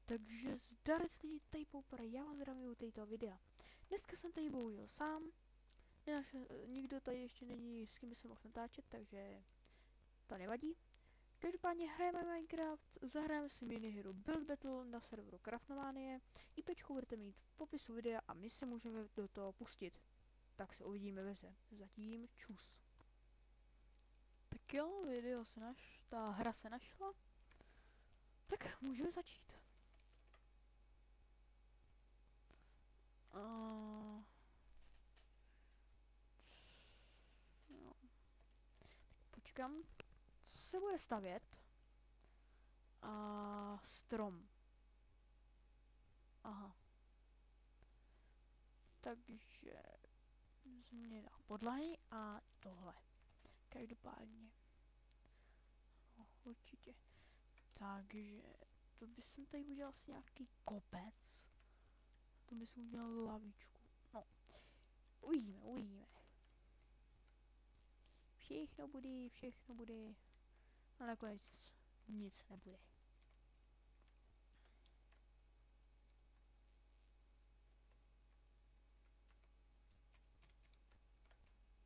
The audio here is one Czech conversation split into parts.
Takže zdar lidi, tady Poupra, já vás zdravím u této videa. Dneska jsem tady bohužel sám, nikdo tady ještě není, s kým by se mohl natáčet, takže to nevadí. Každopádně hrajeme Minecraft, zahrajeme si minihru Build Battle na serveru Craftnomanie, IPčku budete mít v popisu videa a my se můžeme do toho pustit. Tak se uvidíme veze. Zatím čus. Tak jo, ta hra se našla, tak můžeme začít. No. Počkám, co se bude stavět? Strom. Aha. Takže změna podlahy a tohle. Každopádně. No, určitě. Takže to by jsem tady udělal asi nějaký kopec. To by jsem udělal lavičku. No. Uvidíme. Všechno bude. A nakonec nic nebude.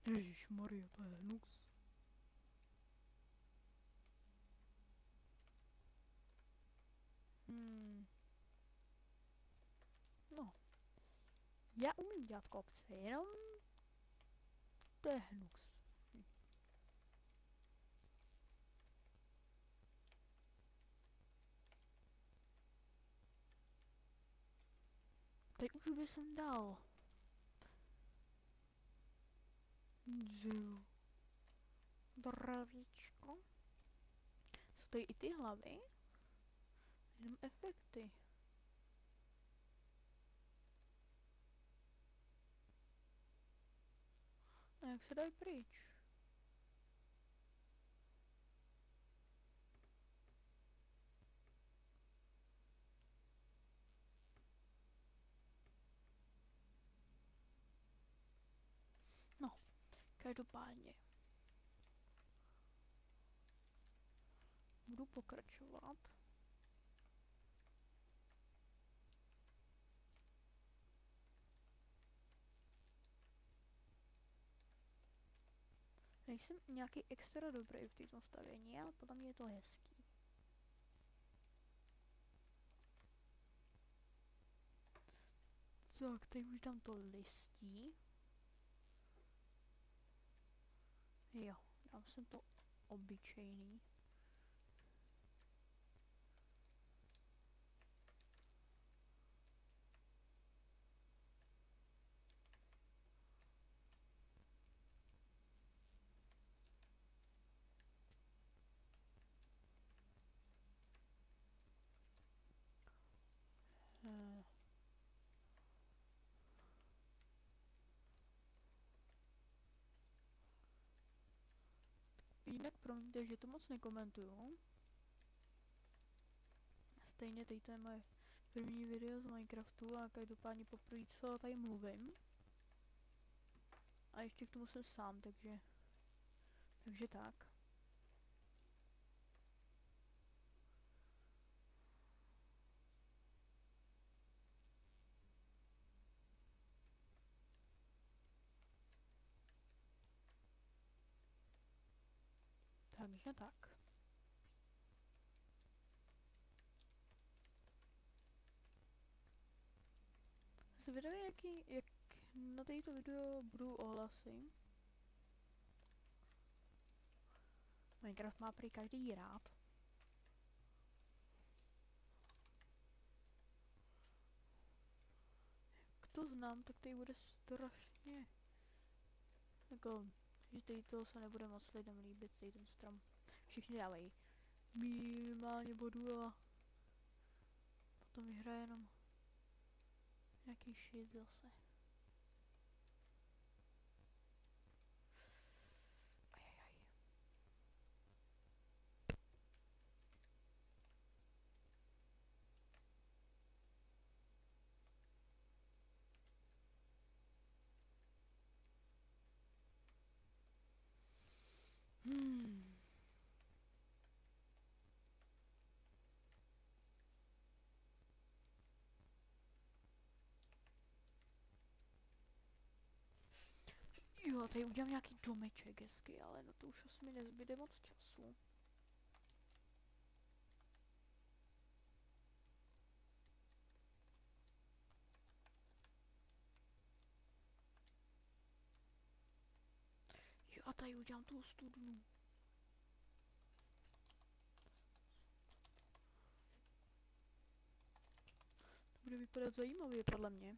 Ježišmarja, to je hnus. No. Já umím dělat kopce, jenom to je hnus. Teď už by jsem dal dravíčko. Jsou tady i ty hlavy? Jenom efekty. A jak se dají pryč? No, každopádně. Budu pokračovat. Nejsem nějaký extra dobrý v této stavění, ale podle mě je to hezký. Tak, teď už dám to listí. Jo, dám sem to obyčejný. Jinak promiňte, že to moc nekomentuju. Stejně teď to je moje první video z Minecraftu a každopádně poprvé co tady mluvím. A ještě k tomu jsem sám, takže tak. Takže tak. Zvědavý, jak na této video budou ohlasy. Minecraft má prý každý rád. Jak to znám, tak tady bude strašně. Jako, že tady to se nebude moc lidem líbit, tady ten strom. Všichni dávají minimálně bodů a potom vyhraje jenom nějaký shit zase. Ajajaj. Jo, tady udělám nějaký domeček hezky, ale na to už asi mi nezbyde moc času. Jo, a tady udělám tu studnu. To bude vypadat zajímavě, podle mě.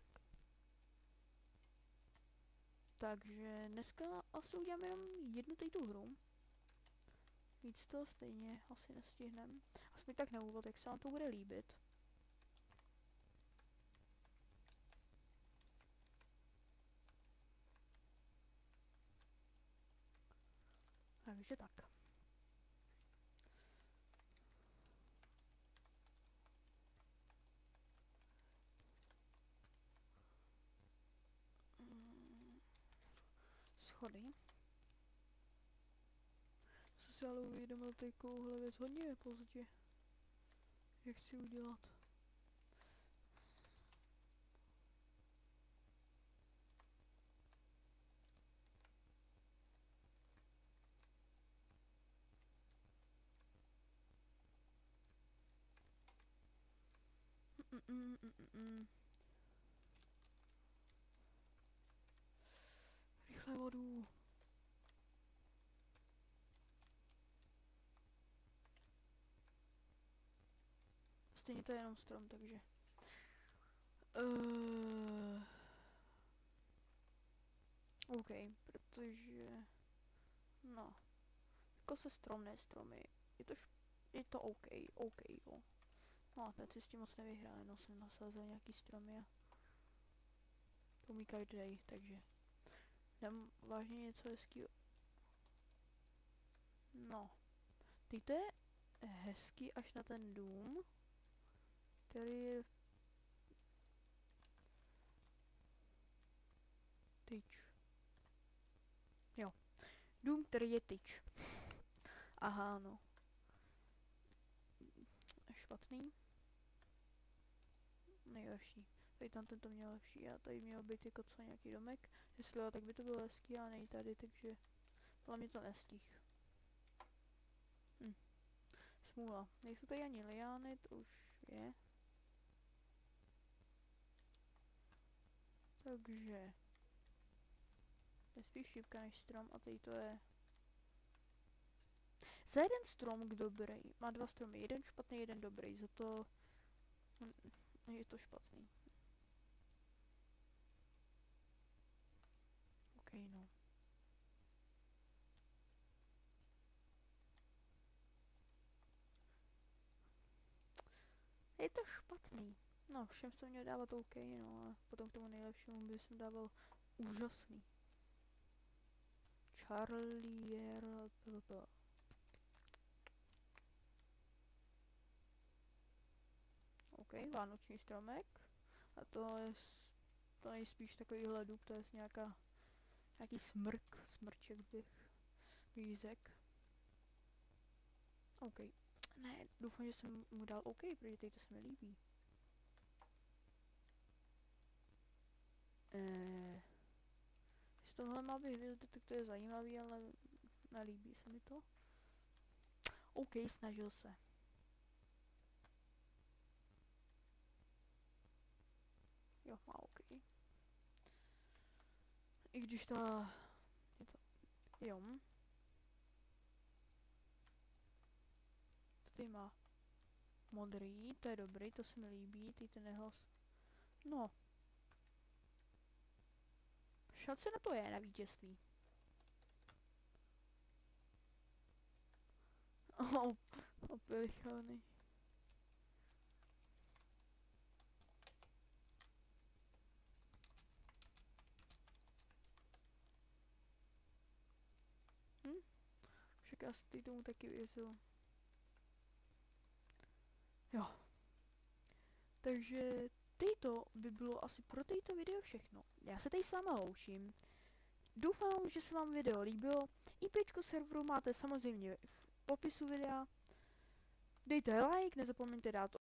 Takže dneska asi uděláme jenom jednu tu hru. Víc toho stejně asi nestihneme. Aspoň tak na úvod, jak se vám to bude líbit. Takže tak. Schody. Co si ale uvědomil takovouhle věc hodně pozdě. Jak chci udělat. Rychle vodu. Stejně to je jenom strom, takže. OK, protože. No. Jako se strom, ne stromy. Je to OK, jo. No a teď si s tím moc nevyhrál, jenom jsem nasázel nějaký stromy a to umí každý, takže dám vážně něco hezkýho. No, teď to je hezký až na ten dům, který je tyč. Jo, dům, který je tyč. Aha, no. Špatný. Nejlepší. Tady tam tento měl lepší a tady měl být jako co nějaký domek. Jestli jo, tak by to bylo hezký, a nej tady, takže podle mě to nestih. Smůla. Nejsou tady ani liány, to už je. Takže to je spíš šipka než strom a tady to je za jeden strom dobrý. Má dva stromy, jeden špatný, jeden dobrý, za to je to špatný. OK, no. Je to špatný. No, všem jsem měl dávat OK, no, ale potom k tomu nejlepšímu by jsem dával úžasný. Charlier. OK, vánoční stromek. A to je nejspíš takovýhle dub, to je nějaký smrček bych řekl. OK. Ne, doufám, že jsem mu dal OK, protože teď to se mi líbí. Z tohle má být hvězdy, tak to je zajímavý, ale nelíbí se mi to. OK, snažil se. Jo, má OK. I když ta... Jo. To tady má modrý, to je dobrý, to se mi líbí, ty ten nehlas. No. Šance na to je, na vítězství. Opilichaný. Však já si tomu taky věřil. Jo. Takže to by bylo asi pro této video všechno. Já se tady s váma loučím. Doufám, že se vám video líbilo. IPčko serveru máte samozřejmě v popisu videa. Dejte like, nezapomeňte dát